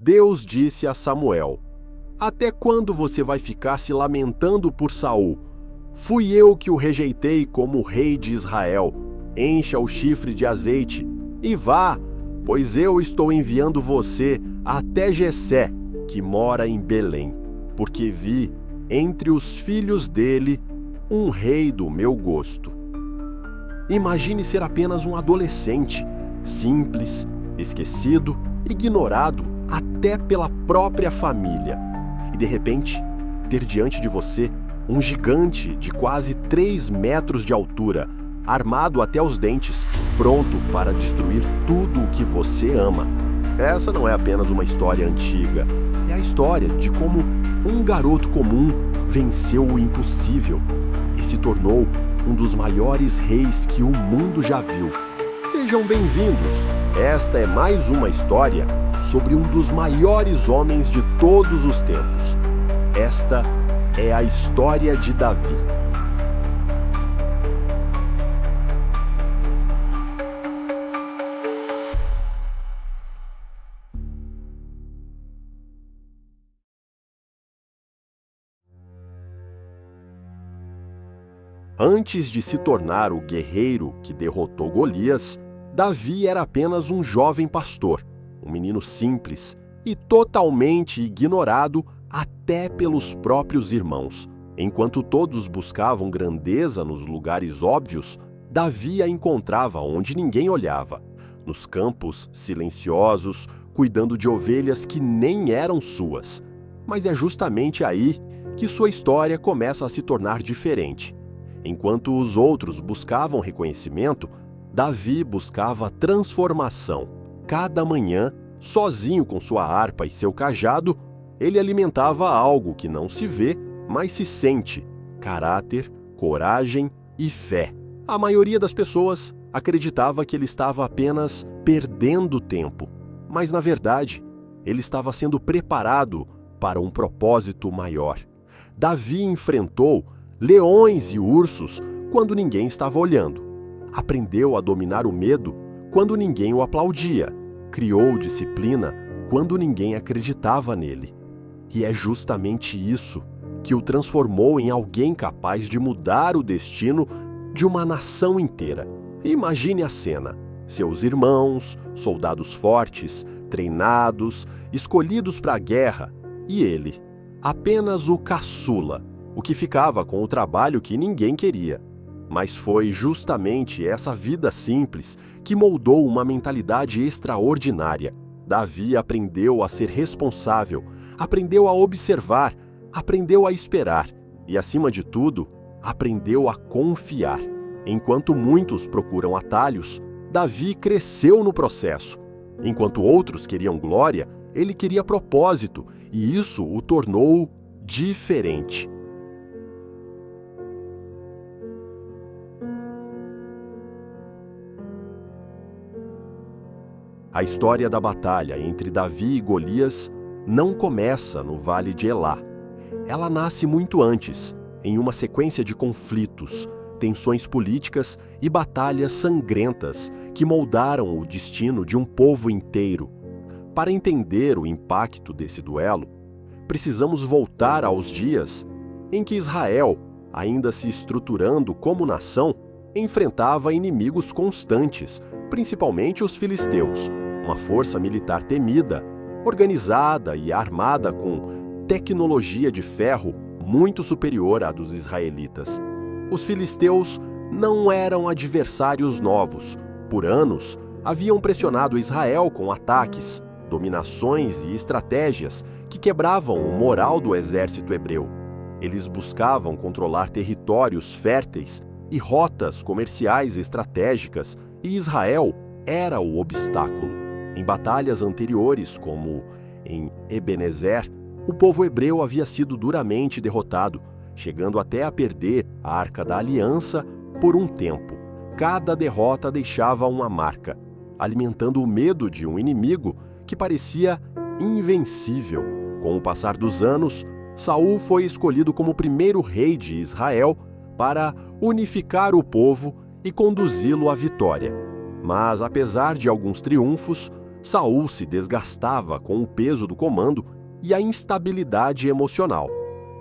Deus disse a Samuel: "Até quando você vai ficar se lamentando por Saul? Fui eu que o rejeitei como rei de Israel. Encha o chifre de azeite e vá, pois eu estou enviando você até Jessé, que mora em Belém, porque vi entre os filhos dele um rei do meu gosto." Imagine ser apenas um adolescente, simples, esquecido, ignorado até pela própria família. E de repente, ter diante de você um gigante de quase 3 metros de altura, armado até os dentes, pronto para destruir tudo o que você ama. Essa não é apenas uma história antiga, é a história de como um garoto comum venceu o impossível e se tornou um dos maiores reis que o mundo já viu. Sejam bem-vindos! Esta é mais uma história sobre um dos maiores homens de todos os tempos. Esta é a história de Davi. Antes de se tornar o guerreiro que derrotou Golias, Davi era apenas um jovem pastor, um menino simples e totalmente ignorado até pelos próprios irmãos. Enquanto todos buscavam grandeza nos lugares óbvios, Davi a encontrava onde ninguém olhava, nos campos silenciosos, cuidando de ovelhas que nem eram suas. Mas é justamente aí que sua história começa a se tornar diferente. Enquanto os outros buscavam reconhecimento, Davi buscava transformação. Cada manhã, sozinho com sua harpa e seu cajado, ele alimentava algo que não se vê, mas se sente: caráter, coragem e fé. A maioria das pessoas acreditava que ele estava apenas perdendo tempo, mas na verdade, ele estava sendo preparado para um propósito maior. Davi enfrentou leões e ursos quando ninguém estava olhando. Aprendeu a dominar o medo quando ninguém o aplaudia. Criou disciplina quando ninguém acreditava nele. E é justamente isso que o transformou em alguém capaz de mudar o destino de uma nação inteira. Imagine a cena: seus irmãos, soldados fortes, treinados, escolhidos para a guerra, e ele, apenas o caçula, o que ficava com o trabalho que ninguém queria. Mas foi justamente essa vida simples que moldou uma mentalidade extraordinária. Davi aprendeu a ser responsável, aprendeu a observar, aprendeu a esperar e, acima de tudo, aprendeu a confiar. Enquanto muitos procuram atalhos, Davi cresceu no processo. Enquanto outros queriam glória, ele queria propósito, e isso o tornou diferente. A história da batalha entre Davi e Golias não começa no Vale de Elá. Ela nasce muito antes, em uma sequência de conflitos, tensões políticas e batalhas sangrentas que moldaram o destino de um povo inteiro. Para entender o impacto desse duelo, precisamos voltar aos dias em que Israel, ainda se estruturando como nação, enfrentava inimigos constantes, principalmente os filisteus, uma força militar temida, organizada e armada com tecnologia de ferro muito superior à dos israelitas. Os filisteus não eram adversários novos. Por anos, haviam pressionado Israel com ataques, dominações e estratégias que quebravam o moral do exército hebreu. Eles buscavam controlar territórios férteis e rotas comerciais estratégicas, e Israel era o obstáculo. Em batalhas anteriores, como em Ebenezer, o povo hebreu havia sido duramente derrotado, chegando até a perder a Arca da Aliança por um tempo. Cada derrota deixava uma marca, alimentando o medo de um inimigo que parecia invencível. Com o passar dos anos, Saul foi escolhido como primeiro rei de Israel para unificar o povo e conduzi-lo à vitória. Mas, apesar de alguns triunfos, Saul se desgastava com o peso do comando e a instabilidade emocional.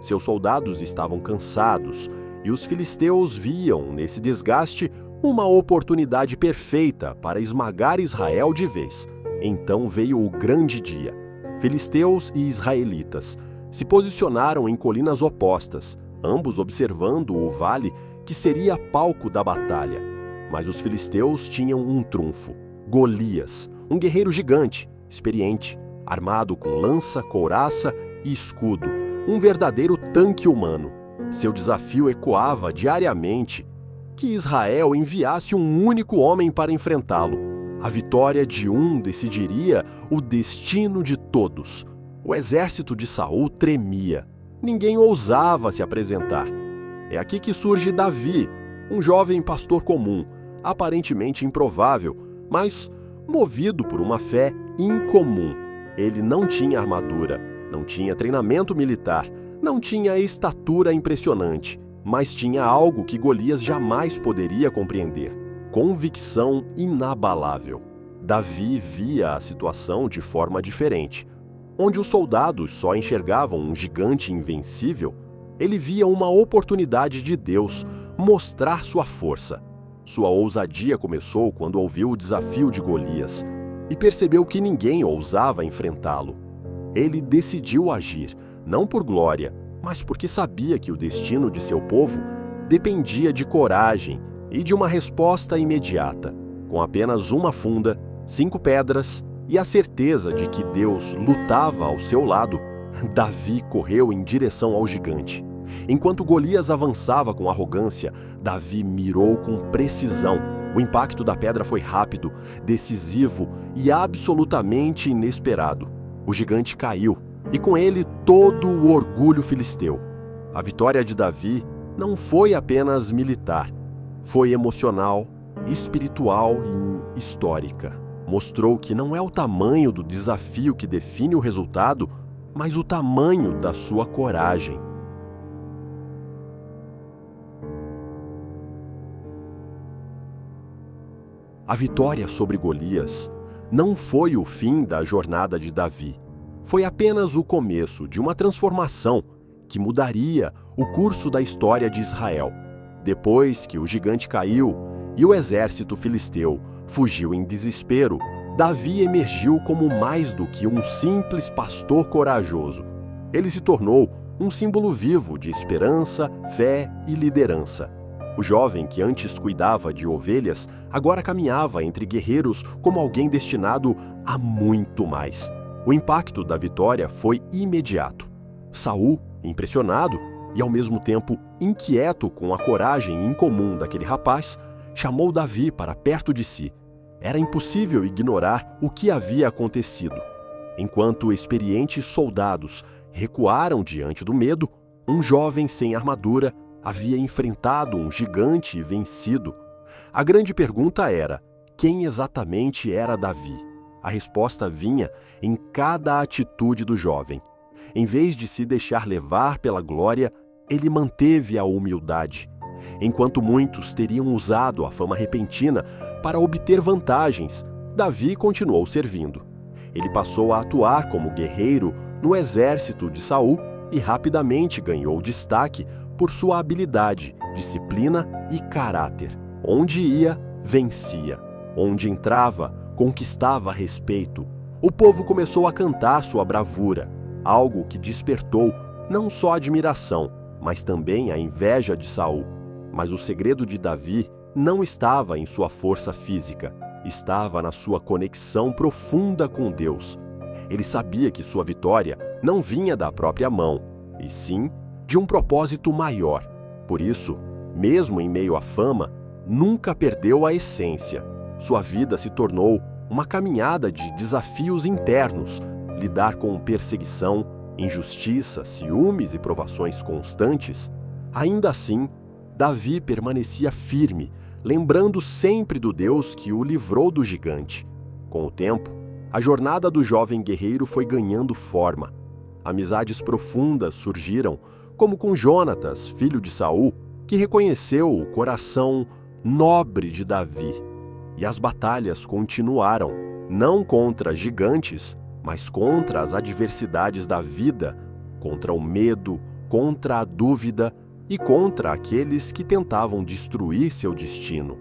Seus soldados estavam cansados e os filisteus viam nesse desgaste uma oportunidade perfeita para esmagar Israel de vez. Então veio o grande dia. Filisteus e israelitas se posicionaram em colinas opostas, ambos observando o vale que seria palco da batalha. Mas os filisteus tinham um trunfo: Golias, um guerreiro gigante, experiente, armado com lança, couraça e escudo, um verdadeiro tanque humano. Seu desafio ecoava diariamente: que Israel enviasse um único homem para enfrentá-lo. A vitória de um decidiria o destino de todos. O exército de Saul tremia. Ninguém ousava se apresentar. É aqui que surge Davi, um jovem pastor comum, aparentemente improvável, mas movido por uma fé incomum. Ele não tinha armadura, não tinha treinamento militar, não tinha estatura impressionante, mas tinha algo que Golias jamais poderia compreender: convicção inabalável. Davi via a situação de forma diferente. Onde os soldados só enxergavam um gigante invencível, ele via uma oportunidade de Deus mostrar sua força. Sua ousadia começou quando ouviu o desafio de Golias e percebeu que ninguém ousava enfrentá-lo. Ele decidiu agir, não por glória, mas porque sabia que o destino de seu povo dependia de coragem e de uma resposta imediata. Com apenas uma funda, 5 pedras e a certeza de que Deus lutava ao seu lado, Davi correu em direção ao gigante. Enquanto Golias avançava com arrogância, Davi mirou com precisão. O impacto da pedra foi rápido, decisivo e absolutamente inesperado. O gigante caiu, e com ele todo o orgulho filisteu. A vitória de Davi não foi apenas militar, foi emocional, espiritual e histórica. Mostrou que não é o tamanho do desafio que define o resultado, mas o tamanho da sua coragem. A vitória sobre Golias não foi o fim da jornada de Davi. Foi apenas o começo de uma transformação que mudaria o curso da história de Israel. Depois que o gigante caiu e o exército filisteu fugiu em desespero, Davi emergiu como mais do que um simples pastor corajoso. Ele se tornou um símbolo vivo de esperança, fé e liderança. O jovem que antes cuidava de ovelhas agora caminhava entre guerreiros como alguém destinado a muito mais. O impacto da vitória foi imediato. Saul, impressionado e ao mesmo tempo inquieto com a coragem incomum daquele rapaz, chamou Davi para perto de si. Era impossível ignorar o que havia acontecido. Enquanto experientes soldados recuaram diante do medo, um jovem sem armadura havia enfrentado um gigante e vencido. A grande pergunta era: quem exatamente era Davi? A resposta vinha em cada atitude do jovem. Em vez de se deixar levar pela glória, ele manteve a humildade. Enquanto muitos teriam usado a fama repentina para obter vantagens, Davi continuou servindo. Ele passou a atuar como guerreiro no exército de Saul e rapidamente ganhou destaque por sua habilidade, disciplina e caráter. Onde ia, vencia. Onde entrava, conquistava respeito. O povo começou a cantar sua bravura, algo que despertou não só admiração, mas também a inveja de Saul. Mas o segredo de Davi não estava em sua força física, estava na sua conexão profunda com Deus. Ele sabia que sua vitória não vinha da própria mão, e sim de um propósito maior. Por isso, mesmo em meio à fama, nunca perdeu a essência. Sua vida se tornou uma caminhada de desafios internos, lidar com perseguição, injustiça, ciúmes e provações constantes. Ainda assim, Davi permanecia firme, lembrando sempre do Deus que o livrou do gigante. Com o tempo, a jornada do jovem guerreiro foi ganhando forma. Amizades profundas surgiram, como com Jonatas, filho de Saul, que reconheceu o coração nobre de Davi. E as batalhas continuaram, não contra gigantes, mas contra as adversidades da vida, contra o medo, contra a dúvida e contra aqueles que tentavam destruir seu destino.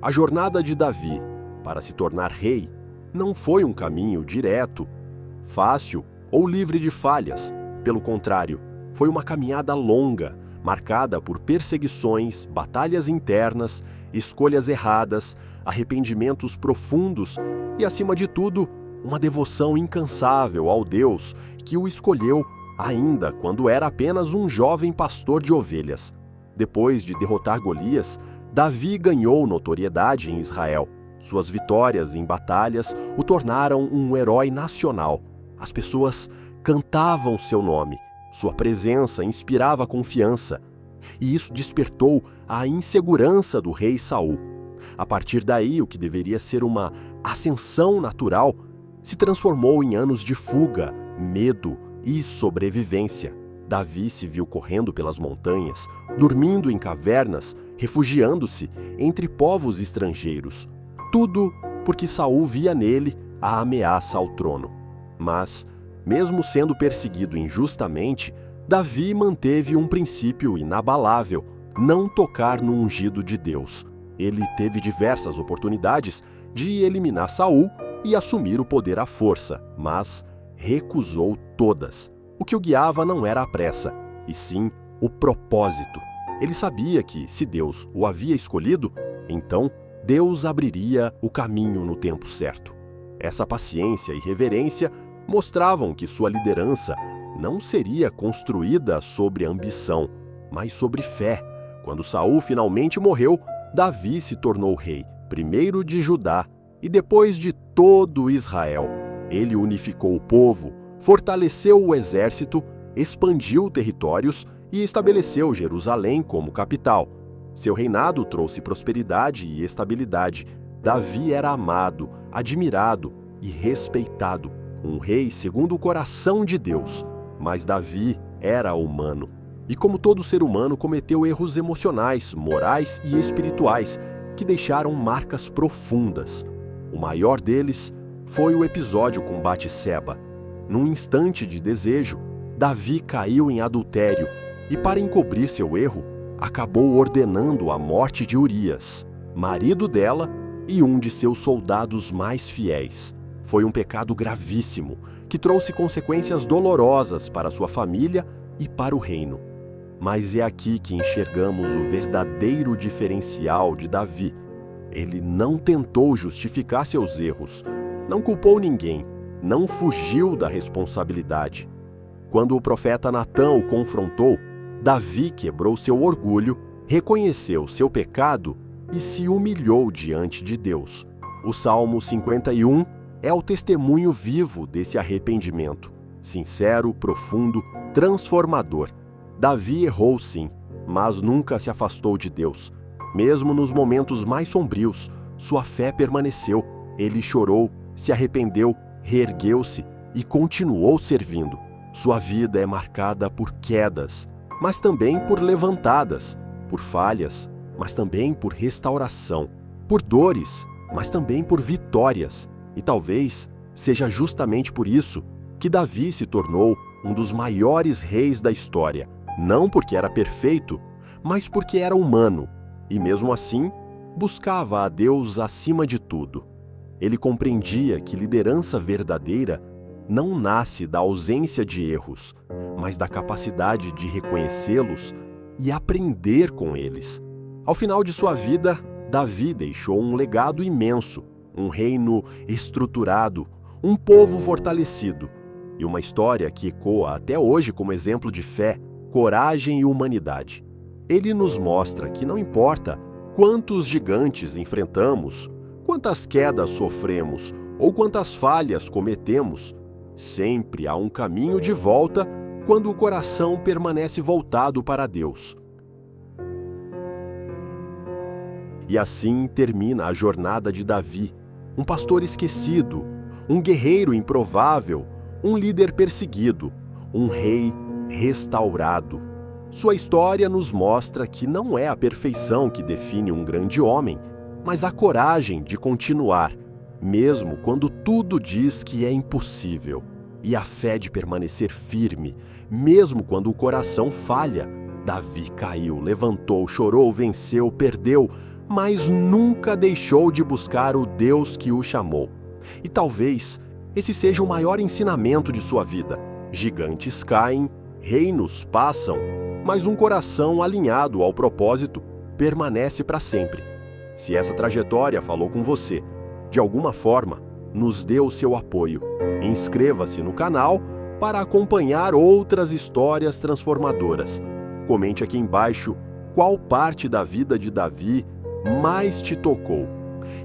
A jornada de Davi para se tornar rei não foi um caminho direto, fácil ou livre de falhas. Pelo contrário, foi uma caminhada longa, marcada por perseguições, batalhas internas, escolhas erradas, arrependimentos profundos e, acima de tudo, uma devoção incansável ao Deus que o escolheu ainda quando era apenas um jovem pastor de ovelhas. Depois de derrotar Golias, Davi ganhou notoriedade em Israel. Suas vitórias em batalhas o tornaram um herói nacional. As pessoas cantavam seu nome, sua presença inspirava confiança, e isso despertou a insegurança do rei Saul. A partir daí, o que deveria ser uma ascensão natural se transformou em anos de fuga, medo e sobrevivência. Davi se viu correndo pelas montanhas, dormindo em cavernas, refugiando-se entre povos estrangeiros. Tudo porque Saul via nele a ameaça ao trono. Mas, mesmo sendo perseguido injustamente, Davi manteve um princípio inabalável: não tocar no ungido de Deus. Ele teve diversas oportunidades de eliminar Saul e assumir o poder à força, mas recusou todas. O que o guiava não era a pressa, e sim o propósito. Ele sabia que, se Deus o havia escolhido, então Deus abriria o caminho no tempo certo. Essa paciência e reverência mostravam que sua liderança não seria construída sobre ambição, mas sobre fé. Quando Saul finalmente morreu, Davi se tornou rei, primeiro de Judá e depois de todo Israel. Ele unificou o povo, fortaleceu o exército, expandiu territórios e estabeleceu Jerusalém como capital. Seu reinado trouxe prosperidade e estabilidade. Davi era amado, admirado e respeitado, um rei segundo o coração de Deus. Mas Davi era humano. E como todo ser humano, cometeu erros emocionais, morais e espirituais que deixaram marcas profundas. O maior deles foi o episódio com Batseba. Num instante de desejo, Davi caiu em adultério e, para encobrir seu erro, acabou ordenando a morte de Urias, marido dela e um de seus soldados mais fiéis. Foi um pecado gravíssimo que trouxe consequências dolorosas para sua família e para o reino. Mas é aqui que enxergamos o verdadeiro diferencial de Davi. Ele não tentou justificar seus erros, não culpou ninguém, não fugiu da responsabilidade. Quando o profeta Natã o confrontou, Davi quebrou seu orgulho, reconheceu seu pecado e se humilhou diante de Deus. O Salmo 51 é o testemunho vivo desse arrependimento, sincero, profundo, transformador. Davi errou sim, mas nunca se afastou de Deus. Mesmo nos momentos mais sombrios, sua fé permaneceu. Ele chorou, se arrependeu, reergueu-se e continuou servindo. Sua vida é marcada por quedas, mas também por levantadas, por falhas, mas também por restauração, por dores, mas também por vitórias. E talvez seja justamente por isso que Davi se tornou um dos maiores reis da história. Não porque era perfeito, mas porque era humano, e mesmo assim, buscava a Deus acima de tudo. Ele compreendia que liderança verdadeira não nasce da ausência de erros, mas da capacidade de reconhecê-los e aprender com eles. Ao final de sua vida, Davi deixou um legado imenso, um reino estruturado, um povo fortalecido e uma história que ecoa até hoje como exemplo de fé, coragem e humanidade. Ele nos mostra que não importa quantos gigantes enfrentamos, quantas quedas sofremos ou quantas falhas cometemos, sempre há um caminho de volta quando o coração permanece voltado para Deus. E assim termina a jornada de Davi, um pastor esquecido, um guerreiro improvável, um líder perseguido, um rei restaurado. Sua história nos mostra que não é a perfeição que define um grande homem, mas a coragem de continuar, mesmo quando tudo diz que é impossível, e a fé de permanecer firme, mesmo quando o coração falha. Davi caiu, levantou, chorou, venceu, perdeu, mas nunca deixou de buscar o Deus que o chamou. E talvez esse seja o maior ensinamento de sua vida. Gigantes caem, reinos passam, mas um coração alinhado ao propósito permanece para sempre. Se essa trajetória falou com você, de alguma forma, nos dê o seu apoio. Inscreva-se no canal para acompanhar outras histórias transformadoras. Comente aqui embaixo qual parte da vida de Davi mais te tocou.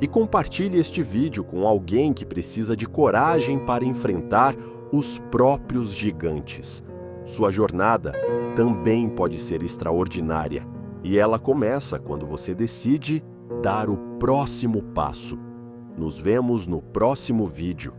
E compartilhe este vídeo com alguém que precisa de coragem para enfrentar os próprios gigantes. Sua jornada também pode ser extraordinária, e ela começa quando você decide dar o próximo passo. Nos vemos no próximo vídeo.